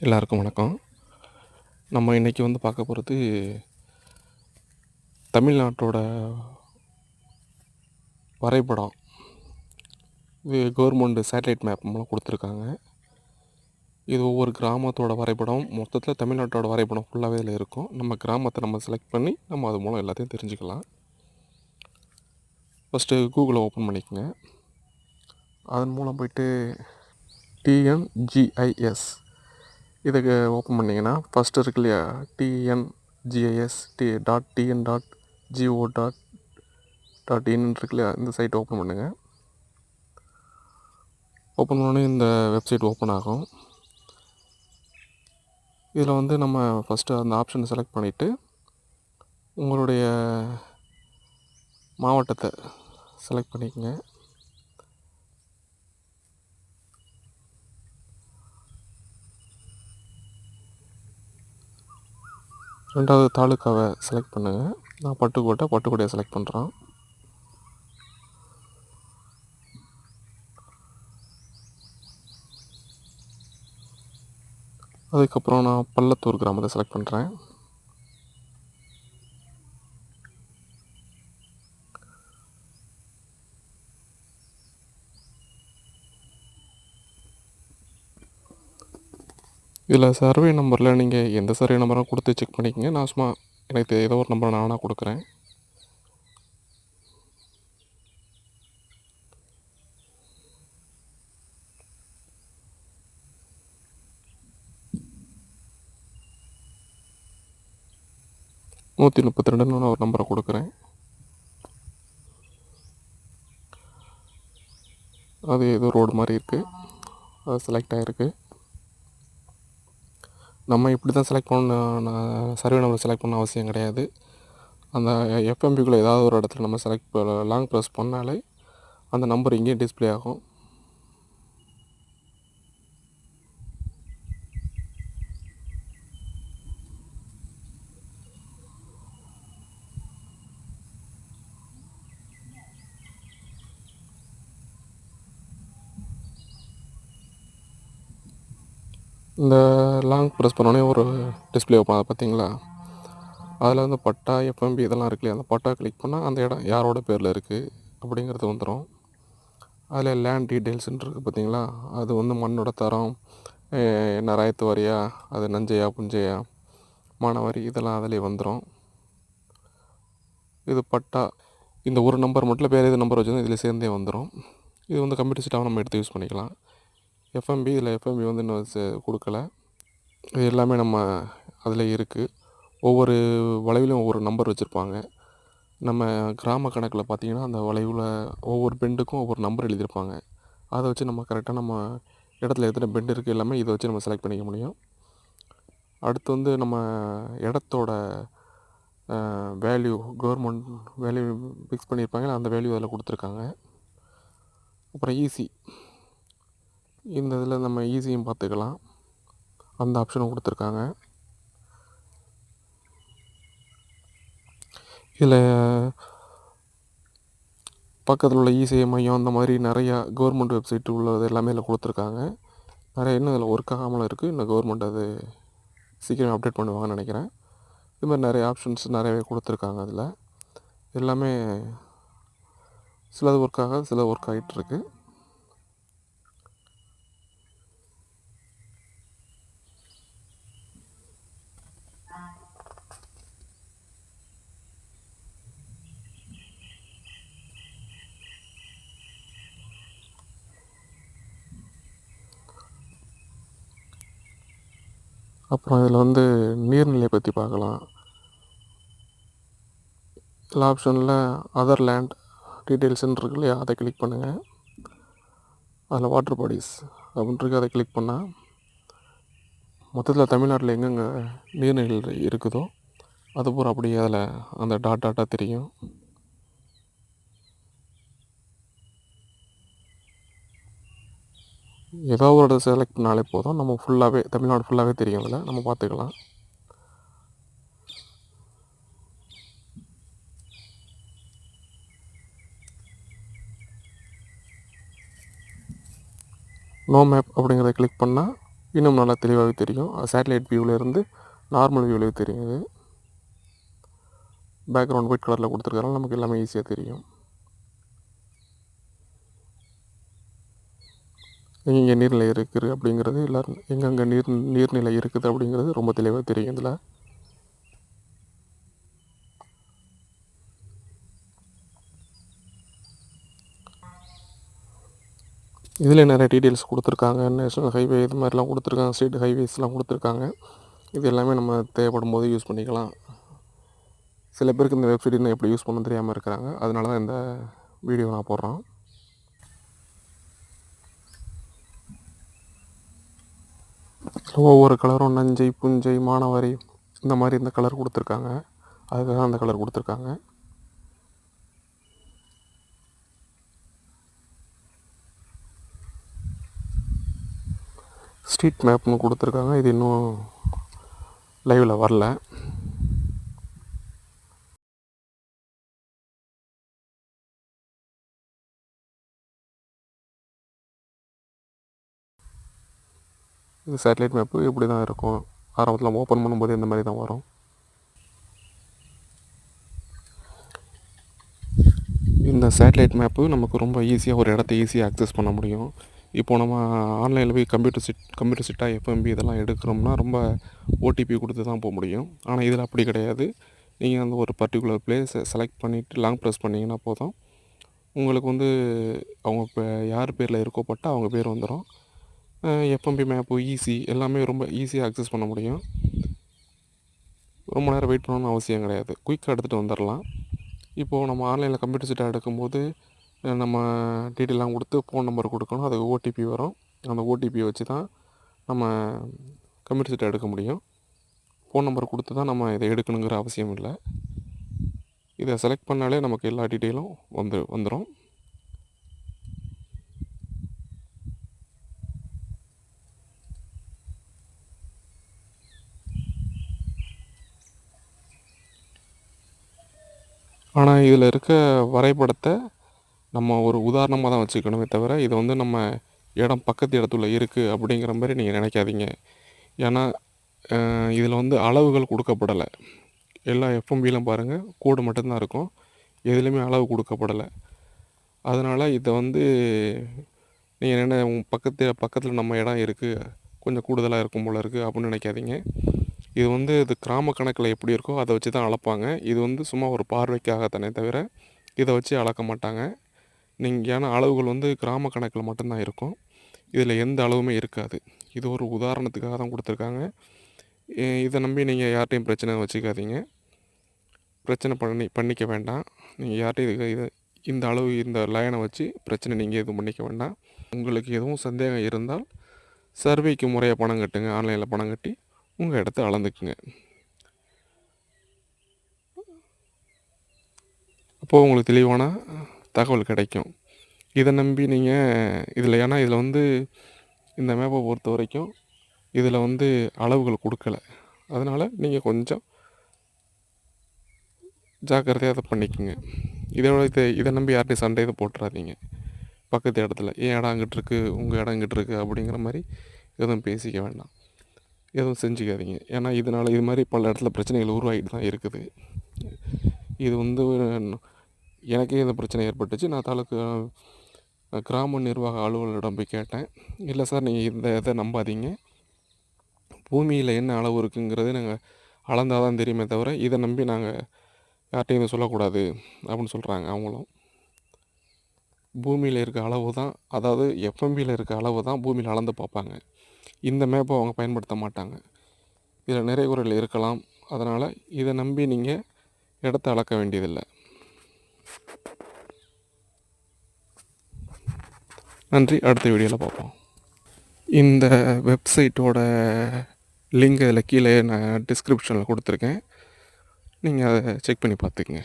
எல்லாருக்கும் வணக்கம். நம்ம இன்றைக்கி பார்க்க போகிறது தமிழ்நாட்டோட வரைபடம். இது கவர்மெண்ட் சேட்டலைட் மேப் மூலம் கொடுத்துருக்காங்க. இது ஒவ்வொரு கிராமத்தோட வரைபடம். மொத்தத்தில் தமிழ்நாட்டோட வரைபடம் ஃபுல்லாகவே இதில் இருக்கும். நம்ம கிராமத்தை நம்ம செலக்ட் பண்ணி நம்ம அது மூலம் எல்லாத்தையும் தெரிஞ்சுக்கலாம். ஃபஸ்ட்டு கூகுளை ஓப்பன் பண்ணிக்கோங்க. அதன் மூலம் போய்ட்டு TNGIS இதுக்கு ஓப்பன் பண்ணிங்கன்னா ஃபஸ்ட்டு இருக்கு இல்லையா, TNGIS.tn.go.in இருக்கு இல்லையா, இந்த சைட் ஓப்பன் பண்ணுங்கள். ஓப்பன் பண்ணோடனே இந்த வெப்சைட் ஓப்பன் ஆகும். இதில் நம்ம ஃபஸ்ட்டு அந்த ஆப்ஷனை செலக்ட் பண்ணிவிட்டு உங்களுடைய மாவட்டத்தை செலக்ட் பண்ணிக்கங்க. ரெண்டாவது தாலுக்காவை செலக்ட் பண்ணுங்கள். நான் பட்டுக்கோட்டையை செலக்ட் பண்ணுறேன். அதுக்கப்புறம் நான் பள்ளத்தூர் கிராமத்தை செலக்ட் பண்ணுறேன். இதில் சர்வே நம்பரில் நீங்கள் எந்த சர்வே நம்பரும் கொடுத்து செக் பண்ணிக்கோங்க. நான் சும்மா எனக்கு ஏதோ ஒரு நம்பர் நானாக கொடுக்குறேன். (132) நான் ஒரு நம்பரை கொடுக்குறேன். அது ஏதோ ரோடு மாதிரி இருக்குது, அது செலக்ட் ஆகிருக்கு. நம்ம இப்படி தான் செலக்ட் பண்ணணும், சர்வே நம்பர் செலக்ட் பண்ண அவசியம் கிடையாது. அந்த எஃப்எம்பிக்குள்ளே ஏதாவது ஒரு இடத்துல நம்ம லாங் ப்ரெஸ் பண்ணாலே அந்த நம்பர் இங்கேயே டிஸ்பிளே ஆகும். இந்த லாங் ப்ரெஸ் பண்ணோடனே ஒரு டிஸ்பிளே ஓப்பன் ஆகுது பார்த்தீங்களா, அதில் பட்டா எஃப்எம்பி இதெல்லாம் இருக்கு இல்லையா, அந்த பட்டா கிளிக் பண்ணால் அந்த இடம் யாரோட பேரில் இருக்குது அப்படிங்கிறது வந்துடும். அதில் லேண்ட் டீட்டெயில்ஸ்ன்னு இருக்குது பார்த்தீங்களா, அது மண்ணோட தரம், என்ன ராயத்து வாரியா, அது நஞ்சையா புஞ்சையா மானவாரி, இதெல்லாம் அதிலே வந்துடும். இது பட்டா, இந்த ஒரு நம்பர் மட்டும் வேறு எது நம்பர் வச்சுருந்தோம் இதில் சேர்ந்தே வந்துடும். இது கம்ப்யூட்டர் சிஸ்டம் நம்ம எடுத்து யூஸ் பண்ணிக்கலாம். எஃப்எம்பி இதில் எஃப்எம்பி இன்னும் கொடுக்கல. இது எல்லாமே நம்ம அதில் இருக்குது. ஒவ்வொரு வளைவிலும் ஒவ்வொரு நம்பர் வச்சுருப்பாங்க. நம்ம கிராம கணக்கில் பார்த்திங்கன்னா அந்த வளைவில் ஒவ்வொரு பெண்டுக்கும் ஒவ்வொரு நம்பர் எழுதியிருப்பாங்க. அதை வச்சு நம்ம கரெக்டாக நம்ம இடத்துல எத்தனை பெண்டு இருக்குது எல்லாமே இதை வச்சு நம்ம செலக்ட் பண்ணிக்க முடியும். அடுத்து நம்ம இடத்தோட வேல்யூ, கவர்மெண்ட் வேல்யூ ஃபிக்ஸ் பண்ணியிருப்பாங்க, அந்த வேல்யூ அதில் கொடுத்துருக்காங்க. அப்புறம் ஈஸி, இந்த இதில் நம்ம ஈஸியும் பார்த்துக்கலாம், அந்த ஆப்ஷனும் கொடுத்துருக்காங்க. இதில் பக்கத்தில் உள்ள இசேவை மையம் அந்த மாதிரி நிறையா கவர்மெண்ட் வெப்சைட் உள்ளது எல்லாமே இதில் கொடுத்துருக்காங்க. நிறைய இன்னும் இதில் ஒர்க் ஆகாமலும் இருக்குது. இன்னும் கவர்மெண்ட் அது சீக்கிரம் அப்டேட் பண்ணுவாங்கன்னு நினைக்கிறேன். இது மாதிரி நிறைய ஆப்ஷன்ஸ் நிறையவே கொடுத்துருக்காங்க. அதில் எல்லாமே சிலது ஒர்க் ஆகாது, சில ஒர்க் ஆகிட்டுருக்கு. அப்புறம் இதில் நீர்நிலையை பற்றி பார்க்கலாம். எல்லா ஆப்ஷனில் அதர் லேண்ட் டீட்டெயில்ஸ்ன்னு இருக்கு இல்லையா, அதை கிளிக் பண்ணுங்கள். அதில் வாட்டர் பாடிஸ் அப்படின்ட்டு அதை கிளிக் பண்ணால் மொத்தத்தில் தமிழ்நாட்டில் எங்கெங்கே நீர்நிலைகள் இருக்குதோ அது பூரா அப்படியே அதில் அந்த டாட்டாக தெரியும். ஏதோ ஒரு இடத்த செலக்ட் பண்ணாலே போதும், நம்ம ஃபுல்லாகவே தமிழ்நாடு ஃபுல்லாகவே தெரியும். அதில் நம்ம பார்த்துக்கலாம். நோ மேப் அப்படிங்கிறத கிளிக் பண்ணால் இன்னும் நல்லா தெளிவாகவே தெரியும். சேட்டலைட் வியூவிலேருந்து நார்மல் வியூவிலே தெரியுது. பேக்ரவுண்ட் ஒயிட் கலரில் கொடுத்துருக்கறனால நமக்கு எல்லாமே ஈஸியாக தெரியும். எங்கெங்கே நீர்நிலை இருக்குது அப்படிங்கிறது எல்லோரும் எங்கெங்கே நீர்நிலை இருக்குது அப்படிங்கிறது ரொம்ப தெளிவாக தெரியும் இதில். இதில் நிறைய டீட்டெயில்ஸ் கொடுத்துருக்காங்க. நேஷ்னல் ஹைவே இது மாதிரிலாம் கொடுத்துருக்காங்க. ஸ்டேட் ஹைவேஸ்லாம் கொடுத்துருக்காங்க. இது எல்லாமே நம்ம தேவைப்படும் போது யூஸ் பண்ணிக்கலாம். சில பேருக்கு இந்த வெப்சைட் இன்னும் எப்படி யூஸ் பண்ண தெரியாமல் இருக்கிறாங்க. அதனால தான் இந்த வீடியோ நான் போடுறேன். ஒவ்வொரு கலரும் நஞ்சை, புஞ்சை, மானாவாரி இந்த மாதிரி இந்த கலர் கொடுத்துருக்காங்க. அதுக்காக அந்த கலர் கொடுத்துருக்காங்க. ஸ்ட்ரீட் மேப்னு கொடுத்துருக்காங்க. இது இன்னும் லைவில் வரல. இது சேட்டலைட் மேப்பு இப்படி தான் இருக்கும். ஆரம்பத்தில் நம்ம ஓப்பன் பண்ணும்போது இந்த மாதிரி தான் வரும். இந்த சேட்டலைட் மேப்பு நமக்கு ரொம்ப ஈஸியாக ஒரு இடத்த ஈஸியாக அக்சஸ் பண்ண முடியும். இப்போது நம்ம ஆன்லைனில் போய் கம்ப்யூட்டர் சிட்டாக எஃப்எம்பி இதெல்லாம் எடுக்கிறோம்னா ரொம்ப ஓடிபி கொடுத்து தான் போக முடியும். ஆனால் இதில் அப்படி கிடையாது. நீங்கள் அந்த ஒரு பர்டிகுலர் பிளேஸை செலக்ட் பண்ணிவிட்டு லாங் ப்ரெஸ் பண்ணிங்கன்னா போதும், உங்களுக்கு வந்து அவங்க இப்போ யார் பேரில் இருக்கோ பட்டா அவங்க பேர் வந்துடும். எஃப்எம்பி மேப்பு ஈஸி எல்லாமே ரொம்ப ஈஸியாக அக்சஸ் பண்ண முடியும். ரொம்ப நேரம் வெயிட் பண்ணணும்னு அவசியம் கிடையாது. குயிக்காக எடுத்துகிட்டு வந்துடலாம். இப்போது நம்ம ஆன்லைனில் கம்ப்யூட்டர் சிட்டாக எடுக்கும்போது நம்ம டீட்டெயிலாம் கொடுத்து ஃபோன் நம்பர் கொடுக்கணும். அதுக்கு ஓடிபி வரும். அந்த ஓடிபியை வச்சு தான் நம்ம கம்ப்யூட்டர் சிட்டை எடுக்க முடியும். ஃபோன் நம்பர் கொடுத்து தான் நம்ம இதை எடுக்கணுங்கிற அவசியம் இல்லை. இதை செலக்ட் பண்ணாலே நமக்கு எல்லா டீட்டெயிலும் வந்துடும். ஆனால் இதில் இருக்க வரைபடத்தை நம்ம ஒரு உதாரணமாக தான் வச்சுக்கணுமே தவிர இதை வந்து நம்ம இடம் பக்கத்து இடத்துல இருக்குது அப்படிங்கிற மாதிரி நீங்கள் நினைக்காதீங்க. ஏன்னா இதில் வந்து அளவுகள் கொடுக்கப்படலை. எல்லா எஃப்எம்பியிலும் பாருங்கள் கோடு மட்டும்தான் இருக்கும். எதுலேயுமே அளவு கொடுக்கப்படலை. அதனால் இதை வந்து நீங்கள் என்ன பக்கத்தில் நம்ம இடம் இருக்குது, கொஞ்சம் கூடுதலாக இருக்கும் போல் இருக்குது அப்படின்னு நினைக்காதீங்க. இது வந்து இது கிராம கணக்கில் எப்படி இருக்கோ அதை வச்சு தான் அளப்பாங்க. இது வந்து சும்மா ஒரு பார்வைக்காகத்தானே தவிர இதை வச்சு அளக்க மாட்டாங்க. நீங்கள் ஏன்னா அளவுகள் வந்து கிராம கணக்கில் மட்டும்தான் இருக்கும். இதில் எந்த அளவுமே இருக்காது. இது ஒரு உதாரணத்துக்காக தான் கொடுத்துருக்காங்க. இதை நம்பி நீங்கள் யார்கிட்டையும் பிரச்சனை வச்சுக்காதீங்க. பிரச்சனை பண்ணிக்க வேண்டாம். நீங்கள் யார்கிட்டையும் இதை இந்த அளவு இந்த லைனை வச்சு பிரச்சனை நீங்கள் எதுவும் பண்ணிக்க வேண்டாம். உங்களுக்கு எதுவும் சந்தேகம் இருந்தால் சர்வேக்கு முறையாக பணம் கட்டுங்க. ஆன்லைனில் பணம் கட்டி உங்கள் இடத்த அளந்துக்குங்க. அப்போது உங்களுக்கு தெளிவான தகவல் கிடைக்கும். இதை நம்பி நீங்கள் ஏன்னா இதில் வந்து இந்த மேப்பை பொறுத்த வரைக்கும் இதில் வந்து அளவுகள் கொடுக்கலை. அதனால் நீங்கள் கொஞ்சம் ஜாக்கிரதையாக அதை பண்ணிக்கோங்க. இதை நம்பி யார்கிட்டையும் சண்டை இதை போட்டுறாதீங்க. பக்கத்து இடத்துல என் இடம் அங்கிட்டு இருக்குது, உங்கள் இடம் இங்கிட்டு இருக்குது அப்படிங்கிற மாதிரி எதுவும் பேசிக்க வேண்டாம். எதுவும் செஞ்சுக்காதீங்க. ஏன்னா இதனால் இது மாதிரி பல இடத்துல பிரச்சனைகள் உருவாகிட்டு தான் இருக்குது. இது வந்து எனக்கே இந்த பிரச்சனை ஏற்பட்டுச்சு. நான் கிராம நிர்வாக அலுவலரிடம் போய் கேட்டேன். இல்லை சார், நீங்கள் இந்த இதை நம்பாதீங்க. பூமியில் என்ன அளவு இருக்குங்கிறது நாங்கள் அளந்தால் தான் தெரியுமே தவிர இதை நம்பி நாங்கள் யார்கிட்டையும் இதை சொல்லக்கூடாது அப்படின்னு சொல்கிறாங்க அவங்களும். பூமியில் இருக்க அளவு தான், அதாவது எஃப்எம்பியில் இருக்க அளவு தான் பூமியில் அளந்து பார்ப்பாங்க. இந்த மேப்பை அவங்க பயன்படுத்த மாட்டாங்க. இதில் நிறைய குறைகள் இருக்கலாம். அதனால் இதை நம்பி நீங்கள் இடத்த அளக்க வேண்டியதில்லை. நன்றி. அடுத்த வீடியோவில் பார்ப்போம். இந்த வெப்சைட்டோட லிங்க் இதில் கீழே நான் டிஸ்கிரிப்ஷனில் கொடுத்துருக்கேன். நீங்கள் அதை செக் பண்ணி பார்த்துக்குங்க.